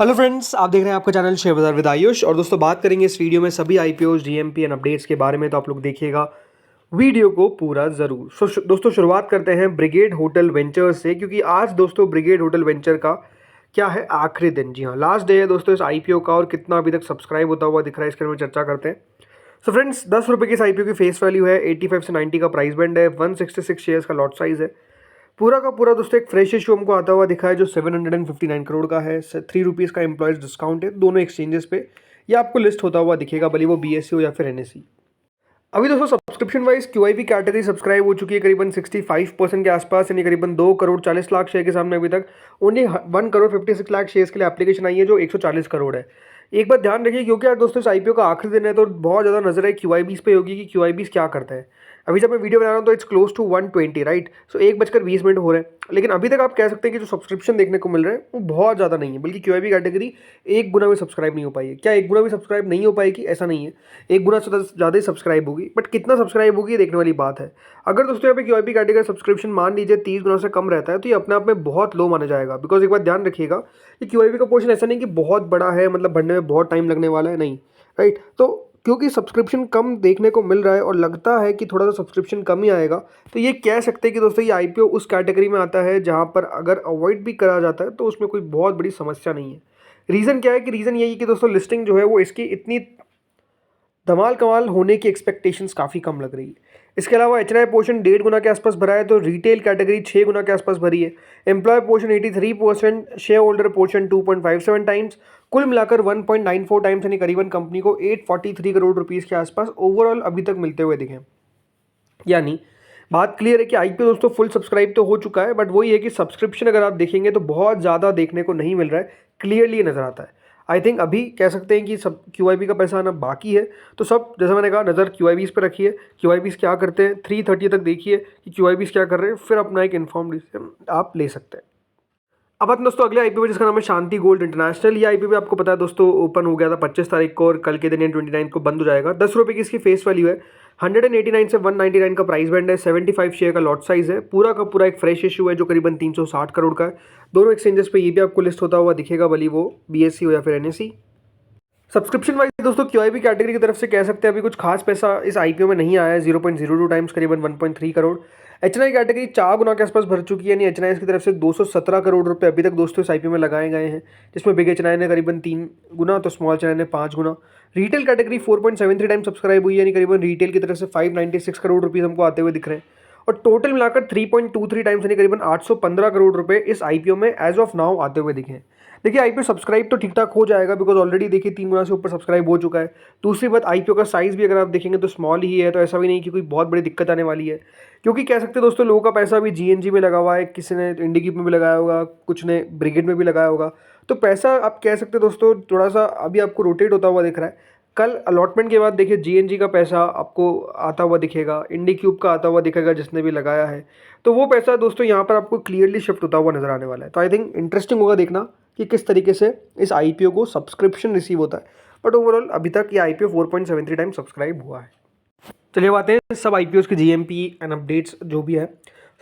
Hello friends, आप देख रहे हैं आपका चैनल शेयर बाजार विद आयुष। और दोस्तों बात करेंगे इस वीडियो में सभी आईपीओज, डीएमपी एंड अपडेट्स के बारे में। तो आप लोग देखिएगा वीडियो को पूरा ज़रूर। दोस्तों शुरुआत करते हैं ब्रिगेड होटल वेंचर्स से, क्योंकि आज दोस्तों ब्रिगेड होटल वेंचर का क्या है, आखिरी दिन। जी हाँ, लास्ट डे है दोस्तों इस आईपीओ का, और कितना अभी तक सब्सक्राइब होता हुआ दिख रहा है इसके बारे में चर्चा करते हैं। सो फ्रेंड्स, 10 रुपये की इस आईपीओ की फेस वैल्यू है, 85 से 90 का प्राइस बैंड है, 166 शेयर्स का लॉट साइज है। पूरा का पूरा दोस्तों एक फ्रेश इशू हमको आता हुआ दिखा है जो 759 करोड़ का है। 3 रुपीज़ का एम्प्लॉयज़ डिस्काउंट है दोनों एक्सचेंजेस पे। ये आपको लिस्ट होता हुआ दिखेगा, भले वो बीएससी हो या फिर एनएसई। अभी दोस्तों subscription wise QIP category subscribe हो चुकी है करीबन 65% के आसपास, यानी करीबन 2 करोड़ 40 लाख शेयर के सामने अभी तक ओनली 1 करोड़ 56 लाख शेयर्स के लिए एप्लीकेशन आई है, जो 140 करोड़ है। एक बात ध्यान रखिए, क्योंकि आज दोस्तों इस आईपीओ का आखिरी दिन है, तो बहुत ज़्यादा नजर है क्यूआईबीज पे होगी कि क्यूआईबीज क्या करते हैं। अभी जब मैं वीडियो बना रहा हूँ तो इट्स क्लोज टू 120, राइट। सो 1:20 हो रहे हैं, लेकिन अभी तक आप कह सकते हैं कि जो सब्सक्रिप्शन देखने को मिल रहे हैं वो बहुत ज़्यादा नहीं है, बल्कि क्यूआईबी कैटेगरी 1 गुना भी सब्सक्राइब नहीं हो पाई है। क्या 1 गुना भी सब्सक्राइब नहीं हो पाएगी? ऐसा नहीं है, 1 गुना से ज़्यादा ही सब्सक्राइब होगी, बट कितना सब्सक्राइब होगी ये देखने वाली बात है। अगर दोस्तों यहाँ पे क्यूआईपी कैटेगरी सब्सक्रिप्शन मान लीजिए 30 गुना से कम रहता है, तो ये अपने आप में बहुत लो माना जाएगा। बिकॉज एक बात ध्यान रखिएगा कि क्यूआईपी का पोर्शन ऐसा नहीं कि बहुत बड़ा है, मतलब बढ़ने में बहुत टाइम लगने वाला है, नहीं, राइट। तो क्योंकि सब्सक्रिप्शन कम देखने को मिल रहा है और लगता है कि थोड़ा सा सब्सक्रिप्शन कम ही आएगा, तो ये कह सकते हैं कि दोस्तों ये आईपीओ उस कैटेगरी में आता है जहां पर अगर अवॉइड भी करा जाता है तो उसमें कोई बहुत बड़ी समस्या नहीं है। रीज़न क्या है कि रीज़न यही है कि दोस्तों लिस्टिंग जो है वो इसकी इतनी धमाल कमाल होने की एक्सपेक्टेशंस काफ़ी कम लग रही है। इसके अलावा एचएनआई पोर्शन 1.5 गुना के आसपास भरा है, तो रिटेल कैटेगरी 6 गुना के आसपास भरी है। Employ portion 83%, shareholder portion 2.57 times, कुल मिलाकर 1.94 टाइम्स, यानी करीबन कंपनी को 843 करोड़ रुपीज़ के आसपास ओवरऑल अभी तक मिलते हुए दिखे। यानी बात क्लियर है कि आईपीओ दोस्तों फुल सब्सक्राइब तो हो चुका है, बट वही है कि सब्सक्रिप्शन अगर आप देखेंगे तो बहुत ज़्यादा देखने को नहीं मिल रहा है, क्लियरली ये नज़र आता है। आई थिंक अभी कह सकते हैं कि सब क्यूआईबी का पैसा आना बाकी है, तो सब जैसा मैंने कहा नज़र क्यूआईबीज़ पर रखिए। क्यूआईबीज़ क्या करते हैं 3:30 तक देखिए कि क्यूआईबीज़ क्या कर रहे हैं, फिर अपना एक इन्फॉर्म डिसीजन आप ले सकते हैं। अब आते हैं दोस्तों अगले आईपीओ जिसका नाम है शांति गोल्ड इंटरनेशनल। ये आईपीओ आपको पता है दोस्तों ओपन हो गया था 25 तारीख को, और कल के दिन 29 को बंद हो जाएगा। 10 रुपये की इसकी फेस वैल्यू है, 189 से 199 का प्राइस बैंड है, 75 शेयर का लॉट साइज है। पूरा का पूरा एक फ्रेश इशू है जो करीबन 360 करोड़ का है। दोनों एक्सचेंजेस पे ये भी आपको लिस्ट होता हुआ दिखेगा, भली वो बीएससी हो या फिर एनएसई। सब्सक्रिप्शन वाइज दोस्तों क्यूआईबी कैटेगरी की तरफ से कह सकते हैं अभी कुछ खास पैसा इस आईपीओ में नहीं आया है, 0.02 टाइम्स करीबन 1.3 करोड़। एचएनआई कैटेगरी 4 गुना के आसपास भर चुकी है, यानी एचएनआई की तरफ से 217 करोड़ रुपए अभी तक दोस्तों इस आईपीओ में लगाए गए हैं, जिसमें बिग एचएनआई ने करीबन 3 गुना तो स्मॉल एचएनआई ने 5 गुना। रिटेल कैटेगरी 4.73 टाइम सब्सक्राइब हुई है, यानी करीबन रिटेल की तरफ से 596 करोड़ रुपीज़ हमको आते हुए दिख रहे हैं। और टोटल मिलाकर 3.23 टाइम्स यानी करीबन 815 करोड़ रुपए इस आईपीओ में एज ऑफ नाउ आते हुए दिखे हैं। देखिए आईपीओ सब्सक्राइब तो ठीक ठाक हो जाएगा, बिकॉज ऑलरेडी देखिए 3 गुना से ऊपर सब्सक्राइब हो चुका है। दूसरी बात, आईपीओ का साइज भी अगर आप देखेंगे तो स्मॉल ही है, तो ऐसा भी नहीं कि कोई बहुत बड़ी दिक्कत आने वाली है। क्योंकि कह सकते हैं दोस्तों लोगों का पैसा अभी जीएनजी में लगा हुआ है, किसी ने इंडिकीप में भी लगाया होगा, कुछ ने ब्रिगेड में भी लगाया होगा। तो पैसा आप कह सकते हैं दोस्तों थोड़ा सा अभी आपको रोटेट होता हुआ दिख रहा है। कल अलॉटमेंट के बाद देखिए जीएनजी का पैसा आपको आता हुआ दिखेगा, इंडिक्यूब का आता हुआ दिखेगा जिसने भी लगाया है। तो वो पैसा दोस्तों यहाँ पर आपको क्लियरली शिफ्ट होता हुआ नजर आने वाला है। तो आई थिंक इंटरेस्टिंग होगा देखना कि किस तरीके से इस आईपीओ को सब्सक्रिप्शन रिसीव होता है। बट ओवरऑल अभी तक ये आईपीओ 4.73 टाइम सब्सक्राइब हुआ है। चलिए बातें सब आईपीओ की जीएमपी एंड अपडेट्स जो भी है।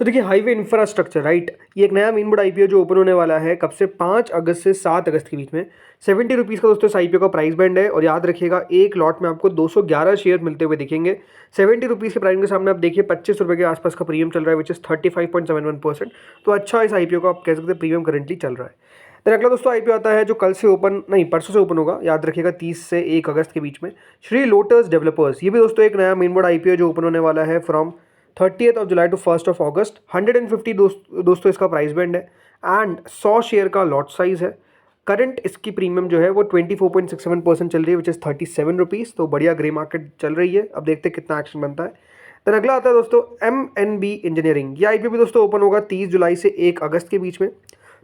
तो देखिए हाईवे इंफ्रास्ट्रक्चर, राइट, ये एक नया मेन बोर्ड आईपीओ जो ओपन होने वाला है कब से, 5 अगस्त से 7 अगस्त के बीच में। 70 रुपीज़ का दोस्तों इस आईपीओ का प्राइस बैंड है, और याद रखिएगा एक लॉट में आपको 211 शेयर मिलते हुए दिखेंगे। 70 रुपीज़ के प्राइस के सामने आप देखिए 25 रुपये के आसपास का प्रीमियम चल रहा है, विच इज़ 35.71%। तो अच्छा इस आईपीओ का आप कह सकते हैं प्रीमियम करेंटली चल रहा है। देन अगला दोस्तों आईपीओ आता है जो कल से ओपन नहीं परसों से ओपन होगा, याद रखिएगा 30 से 1 अगस्त के बीच में, श्री लोटस डेवलपर्स। ये भी दोस्तों एक नया मेन बोर्ड आईपीओ जो ओपन होने वाला है फ्रॉम 30 जुलाई टू 1 अगस्त। 150 दोस्तों इसका प्राइस बैंड है, एंड 100 शेयर का लॉट साइज है। करंट इसकी प्रीमियम जो है वो 24.67% चल रही है, विच इज़ 37 रुपीज़। तो बढ़िया ग्रे मार्केट चल रही है, अब देखते हैं कितना एक्शन बनता है। देन अगला आता है दोस्तों एमएनबी इंजीनियरिंग। ये आईपीओ भी दोस्तों ओपन होगा 30 जुलाई से 1 अगस्त के बीच में।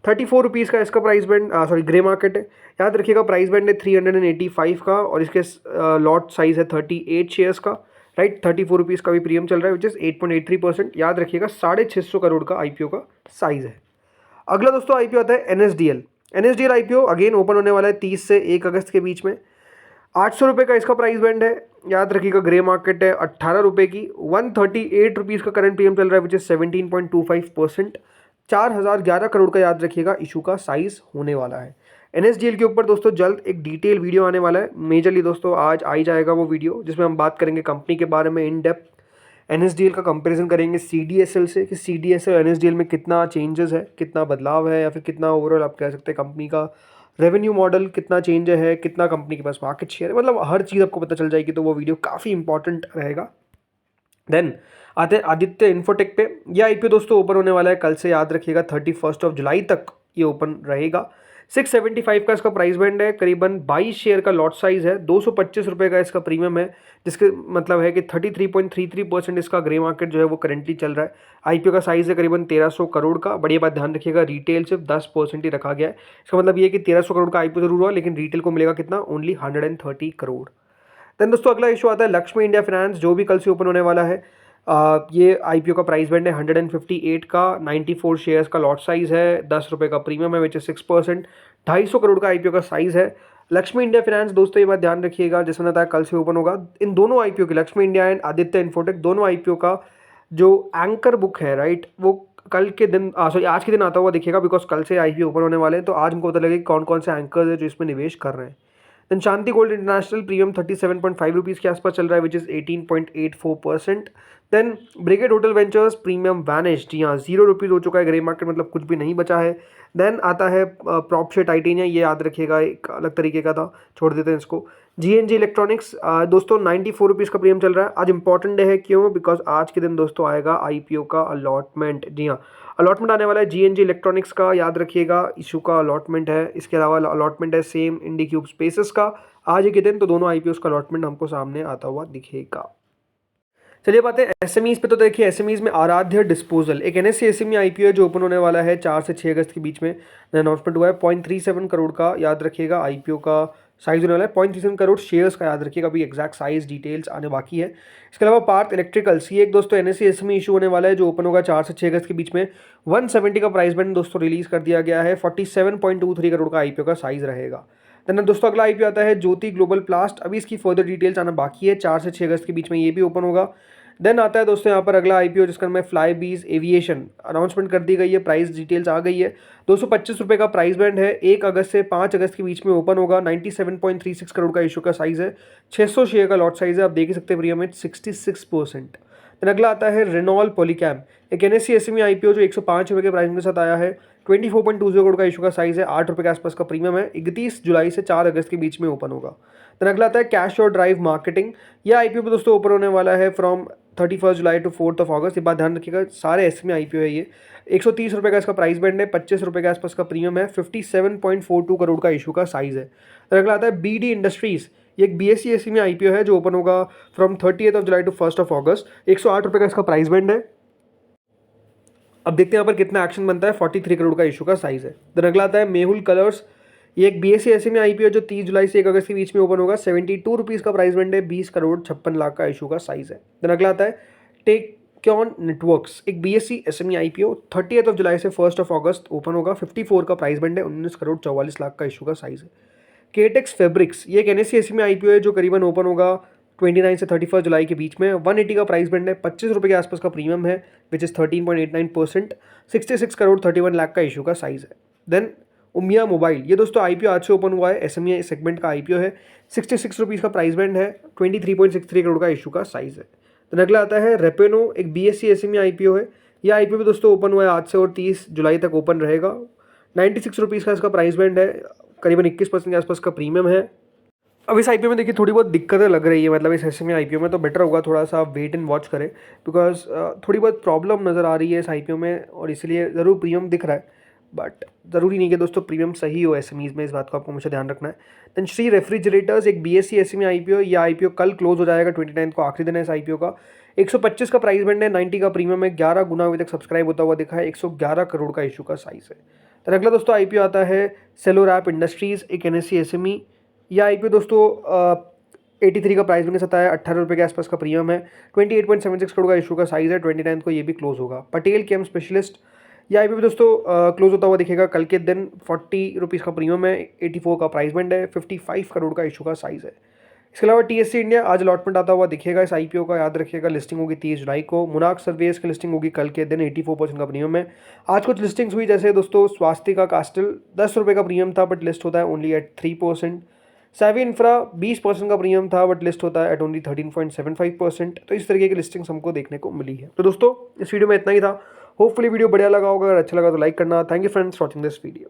34 रुपीज़ का इसका price band, sorry grey market है। याद रखिएगा प्राइस बैंड है 385 का, और इसके लॉट साइज है 38 शेयर्स का, राइट। 34 रुपीज़ का भी प्रीमियम चल रहा है, विच इज़ 8.83%। याद रखिएगा 650 करोड़ का आईपीओ का साइज है। अगला दोस्तों आईपीओ आता है NSDL. NSDL IPO again open होने वाला है 30 से 1 अगस्त के बीच में। 800 रुपये का इसका प्राइस बैंड है। याद रखिएगा ग्रे मार्केट है 18 रुपये की। 138 रुपीज़ का करंट प्रीमियम चल रहा है, विच इज़ 17.25%। 4011 करोड़ का याद रखिएगा इशू का साइज होने वाला है। एनएसडीएल के ऊपर दोस्तों जल्द एक डिटेल वीडियो आने वाला है, मेजरली दोस्तों आज आ ही जाएगा वो वीडियो, जिसमें हम बात करेंगे कंपनी के बारे में इन डेप्थ। एनएसडीएल का कंपैरिजन करेंगे सीडीएसएल से कि सीडीएसएल एनएसडीएल में कितना चेंजेस है, कितना बदलाव है, या फिर कितना ओवरऑल आप कह सकते हैं कंपनी का रेवेन्यू मॉडल कितना चेंज है, कितना कंपनी के पास मार्केट शेयर है, मतलब हर चीज़ आपको पता चल जाएगी। तो वो वीडियो काफ़ी इंपॉर्टेंट रहेगा। देन आते हैं आदित्य इन्फोटेक पे। यह आईपीओ दोस्तों ओपन होने वाला है कल से, याद रखिएगा 31 जुलाई तक ये ओपन रहेगा। 675 का इसका प्राइस बैंड है, करीबन 22 शेयर का लॉट साइज है, 225 रुपये का इसका प्रीमियम है, जिसके मतलब है कि 33.33% इसका ग्रे मार्केट जो है वो करेंटली चल रहा है। आईपीओ का साइज है करीबन 1300 करोड़ का। बढ़िया बात ध्यान रखिएगा, रिटेल सिर्फ 10% ही रखा गया है। इसका मतलब ये है कि 1300 करोड़ का आईपीओ जरूर हुआ, लेकिन रिटेल को मिलेगा कितना, ओनली 130 करोड़। देन दोस्तों अगला इशू आता है लक्ष्मी इंडिया फाइनेंस, जो भी कल से ओपन होने वाला है। ये आईपीओ का प्राइस बैंड है 158 का, 94 शेयर्स का लॉट साइज है, 10 रुपये का प्रीमियम है विच इज 6%, 250 करोड़ का आईपीओ का साइज है। लक्ष्मी इंडिया फाइनेंस दोस्तों ये बात ध्यान रखिएगा, जैसे मैंने बताया कल से ओपन होगा। इन दोनों आईपीओ के, Lakshmi India and Aditya infotech, दोनों आईपीओ का जो एंकर बुक है राइट, वो कल के दिन सॉरी आज के दिन आता हुआ दिखेगा, बिकॉज कल से आईपीओ ओपन होने वाले हैं। तो आज हमको पता लगेगा कौन कौन से एंकर्स है जो इसमें निवेश कर रहे हैं। Then Shanti gold international premium 37.5 rupees के आसपास चल रहा है which is 18.84%। Then brigade hotel ventures premium vanish, जी हाँ 0 रुपीज़ हो चुका है, ग्रे मार्केट मतलब कुछ भी नहीं बचा है। देन आता है प्रॉपशेयर टाइटेनिया, ये याद रखिएगा एक अलग तरीके का था, छोड़ देते हैं इसको। जीएनजी इलेक्ट्रॉनिक्स दोस्तों 94 रुपीज़ का प्रीमियम चल रहा है। आज इंपॉर्टेंट डे है, क्यों, बिकॉज आज के दिन दोस्तों आएगा आईपीओ का अलॉटमेंट। जी हाँ, अलॉटमेंट आने वाला है जीएनजी इलेक्ट्रॉनिक्स का, याद रखिएगा इशू का अलॉटमेंट है। इसके अलावा अलॉटमेंट है सेम इंडिक्यूब स्पेसेस का आज के दिन। तो दोनों आईपीओ का अलॉटमेंट हमको सामने आता हुआ दिखेगा। चलिए बात है एसएमईज पे। तो देखिए एसएमईज में आराध्य डिस्पोजल एक एनएससी एसएमई आईपीओ है जो ओपन होने वाला है 4 से 6 अगस्त के बीच में अनाउंसमेंट हुआ है। 0.37 करोड़ का याद रखिएगा आईपीओ का साइज होने वाला है, 0.37 करोड़ शेयर्स का याद रखिएगा, अभी एग्जैक्ट साइज डिटेल्स आने बाकी है। इसके अलावा पार्थ इलेक्ट्रिकल्स, ये एक दोस्तों एनएससी एसएमई इशू होने वाला है जो ओपन होगा 4 से 6 अगस्त के बीच में। 170 का प्राइस बैंड दोस्तों रिलीज कर दिया गया है, 47.23 करोड़ का आईपीओ का साइज रहेगा। देन दोस्तों अगला आईपीओ आता है ज्योति ग्लोबल प्लास्ट, अभी इसकी फर्दर डिटेल्स आना बाकी है, 4 से 6 अगस्त के बीच में ये भी ओपन होगा। देन आता है दोस्तों यहाँ पर अगला आईपीओ जिसका नाम है फ्लाई बीज एविएशन, अनाउंसमेंट कर दी गई है, प्राइस डिटेल्स आ गई है। 225 रुपये का प्राइस बैंड है, 1 अगस्त से 5 अगस्त के बीच में ओपन होगा। 97.36 करोड़ का इशू का साइज है, 600 शेयर का लॉट साइज है, आप देख ही सकते हैं प्रीमियम में 66%। देन अगला आता है रेनॉल पॉलीकैम, एक एनएससी एसएमई आईपीओ जो 105 रुपये के प्राइस के साथ आया है। 24.20 करोड़ का इशू का साइज है, 8 रुपये के आसपास का प्रीमियम है, 31 जुलाई से 4 अगस्त के बीच में ओपन होगा। देन अगला आता है कैश और ड्राइव मार्केटिंग, यह आईपीओ पे दोस्तों ओपन होने वाला है फ्रॉम 31 जुलाई टू 4 अगस्त। ये बात ध्यान रखिएगा, सारे एसएमई आईपीओ है ये। 130 रुपये का इसका प्राइस बैंड है, 25 रुपये के आसपास का प्रीमियम है, 57.42 करोड़ का इशू का साइज है। देन अगला आता है बीडी इंडस्ट्रीज, ये एक बीएससी एसएमई आईपीओ है जो ओपन होगा फ्रॉम 30 जुलाई टू 1 अगस्त। 108 रुपये का इसका प्राइस बैंड है। अब देखते हैं यहाँ पर कितना एक्शन बनता है, 43 करोड़ का इशू का साइज है। देन अगला आता है मेहुल कलर्स, ये एक बीएससी एसएमई आईपीओ जो 30 जुलाई से 1 अगस्त के बीच में ओपन होगा। 72 रुपीज़ का प्राइस बैंड है, 20 करोड़ 56 लाख का इशू का साइज है। देन अगला आता है टेक्योन नेटवर्क्स, एक बीएससी एसएमई आईपीओ 30 जुलाई से 1 अगस्त ओपन होगा। 54 का प्राइस बैंड है, 19 करोड़ 44 लाख का इशू का साइज है। केटेक्स फैब्रिक्स, ये एक एनएससी एसएमई आईपीओ है जो करीबन ओपन होगा 29 से 31 जुलाई के बीच में। 180 का प्राइस बैंड है, 25 रुपये के आसपास का प्रीमियम है विच इज़ 13.89%, 66 करोड़ 31 लाख का इशू का साइज है। देन उमिया मोबाइल, ये दोस्तों आईपीओ आज से ओपन हुआ है, एसएमई सेगमेंट का आईपीओ है। 66 रुपीज़ का प्राइस बैंड है, 23.63 करोड़ का इशू का साइज है। देन अगला आता है रेपेनो, एक बीएससी एसएमई आईपीओ है। यह आईपीओ भी दोस्तों ओपन हुआ है आज से और 30 जुलाई तक ओपन रहेगा। 96 रुपीज़ का इसका प्राइस बैंड है, करीबन 21% के आसपास का प्रीमियम है। अब इस आईपीओ में देखिए थोड़ी बहुत दिक्कतें लग रही है, मतलब इस एसएमई आईपीओ में, तो बेटर होगा थोड़ा सा वेट एंड वॉच करें, बिकॉज थोड़ी बहुत प्रॉब्लम नज़र आ रही है इस आईपीओ में, और इसलिए ज़रूर प्रीमियम दिख रहा है, बट ज़रूरी नहीं कि दोस्तों प्रीमियम सही हो एसएमईज में, इस बात को आपको मुझे ध्यान रखना है। देन श्री रेफ्रिजरेटर्स, एक बीएससी एसएमई आईपीओ, ये आईपीओ कल क्लोज हो जाएगा, 29 को आखिरी दिन है इस आईपीओ का। 125 का प्राइस बैंड है, 90 का प्रीमियम है, 11 गुना अभी तक सब्सक्राइब होता हुआ दिखा है, 111 करोड़ का इशू का साइज है। तो अगला दोस्तों आईपीओ आता है सेलोरैप इंडस्ट्रीज़, एक एनएससी एसएमई, यह आईपीओ दोस्तों 83 का प्राइस के साथ आया, 18 रुपये के आसपास का प्रीमियम है, 28.76 करोड़ का इशू का साइज है। 29 को ये भी क्लोज होगा। पटेल केम स्पेशलिस्ट, यह आईपीओ भी दोस्तों क्लोज होता हुआ दिखेगा कल के दिन, 40 रुपीज़ का प्रीमियम है, 84 का प्राइस बैंड है, 55 करोड़ का इशू का साइज है। इसके अलावा टीएससी इंडिया आज अलॉटमेंट आता हुआ दिखेगा इस आईपीओ का, याद रखिएगा। लिस्टिंग होगी 30 जुलाई को। मुनाक सर्विस की लिस्टिंग होगी कल के दिन 84% का प्रीमियम है। आज कुछ लिस्टिंग्स हुई, जैसे दोस्तों स्वास्तिका कास्टल 10 रुपये का प्रीमियम था बट लिस्ट होता है ओनली एट 3%। सैवी इंफ्रा 20% का प्रीमियम था बट लिस्ट होता है एट ओनली 13.75%। तो इस तरीके की लिस्टिंग्स हमको देखने को मिली है। तो दोस्तों इस वीडियो में इतना ही था। होपफुली वीडियो बढ़िया लगा होगा, अगर अच्छा लगा तो लाइक करना। Thank you friends watching this video.